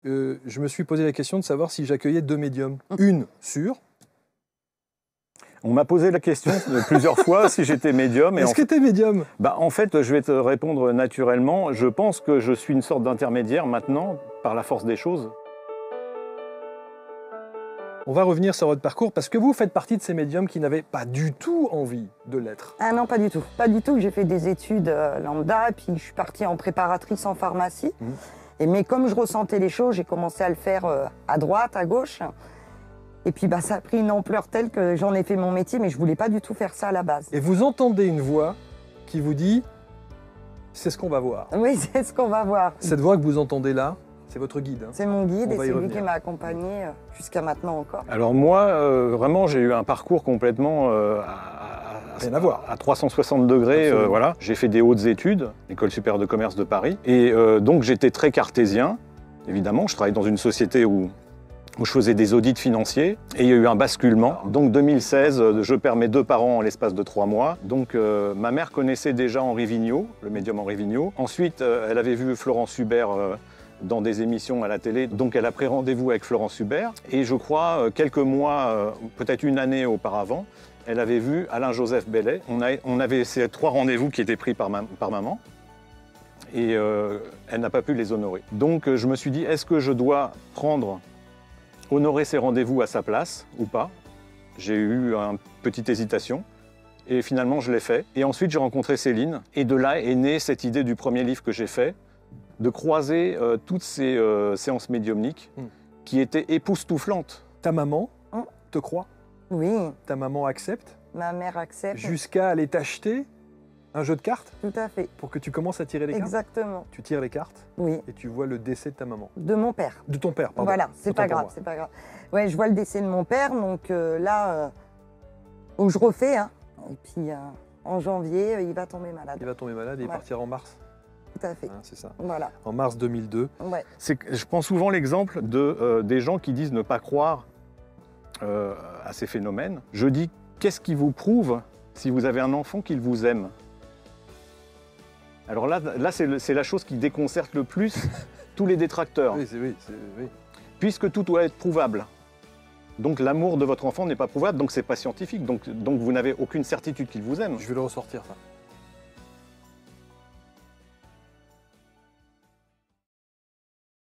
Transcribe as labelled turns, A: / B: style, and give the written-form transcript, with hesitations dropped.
A: je me suis posé la question de savoir si j'accueillais 2 médiums. Une sûre.
B: On m'a posé la question plusieurs fois si j'étais médium.
A: Est-ce que tu es médium?
B: En fait, je vais te répondre naturellement. Je pense que je suis une sorte d'intermédiaire maintenant, par la force des choses.
A: On va revenir sur votre parcours parce que vous faites partie de ces médiums qui n'avaient pas du tout envie de l'être.
C: Ah non, pas du tout. Pas du tout. J'ai fait des études lambda, puis je suis partie en préparatrice en pharmacie. Mais comme je ressentais les choses, j'ai commencé à le faire à droite, à gauche. Et puis ça a pris une ampleur telle que j'en ai fait mon métier, mais je ne voulais pas du tout faire ça à la base.
A: Et vous entendez une voix qui vous dit « c'est ce qu'on va voir ».
C: Oui, c'est ce qu'on va voir.
A: Cette voix que vous entendez là, c'est votre guide. Hein.
C: C'est mon guide et c'est lui
A: revenir.
C: qui m'a accompagné jusqu'à maintenant encore.
B: Alors moi, vraiment, j'ai eu un parcours complètement
A: Rien à voir.
B: à 360 degrés. Voilà. J'ai fait des hautes études, l'École supérieure de commerce de Paris. Et donc j'étais très cartésien, évidemment. Je travaillais dans une société où je faisais des audits financiers. Et il y a eu un basculement. Donc 2016, je perds mes 2 parents en l'espace de 3 mois. Donc ma mère connaissait déjà Henri Vigneault, le médium Henri Vigneault. Ensuite, elle avait vu Florence Hubert dans des émissions à la télé. Donc elle a pris rendez-vous avec Florence Hubert. Et je crois, quelques mois, peut-être une année auparavant, elle avait vu Alain-Joseph Bellet. On avait ces 3 rendez-vous qui étaient pris par maman. Et elle n'a pas pu les honorer. Donc je me suis dit, est-ce que je dois honorer ces rendez-vous à sa place ou pas? J'ai eu une petite hésitation. Et finalement, je l'ai fait. Et ensuite, j'ai rencontré Céline. Et de là est née cette idée du premier livre que j'ai fait, de croiser toutes ces séances médiumniques qui étaient époustouflantes.
A: Ta maman te croit?
C: Oui.
A: Ta maman accepte?
C: Ma mère accepte.
A: Jusqu'à aller t'acheter un jeu de cartes?
C: Tout à fait.
A: Pour que tu commences à tirer les cartes?
C: Exactement.
A: Tu tires les cartes?
C: Oui.
A: Et tu vois le décès de ta maman?
C: De mon père.
A: De ton père, pardon.
C: Voilà, c'est pas grave, c'est pas grave. Ouais, je vois le décès de mon père, donc là, où je refais, hein. Et puis en janvier, il va tomber malade.
A: Il va tomber malade et il partira en mars.
C: Tout à fait.
A: Hein, c'est ça.
C: Voilà.
A: En mars 2002.
C: Ouais.
B: Je prends souvent l'exemple des gens qui disent ne pas croire à ces phénomènes. Je dis, qu'est-ce qui vous prouve, si vous avez un enfant, qu'il vous aime? Alors là c'est la chose qui déconcerte le plus tous les détracteurs.
A: Oui, oui.
B: Puisque tout doit être prouvable. Donc l'amour de votre enfant n'est pas prouvable, donc c'est pas scientifique. Donc vous n'avez aucune certitude qu'il vous aime.
A: Je vais le ressortir, ça.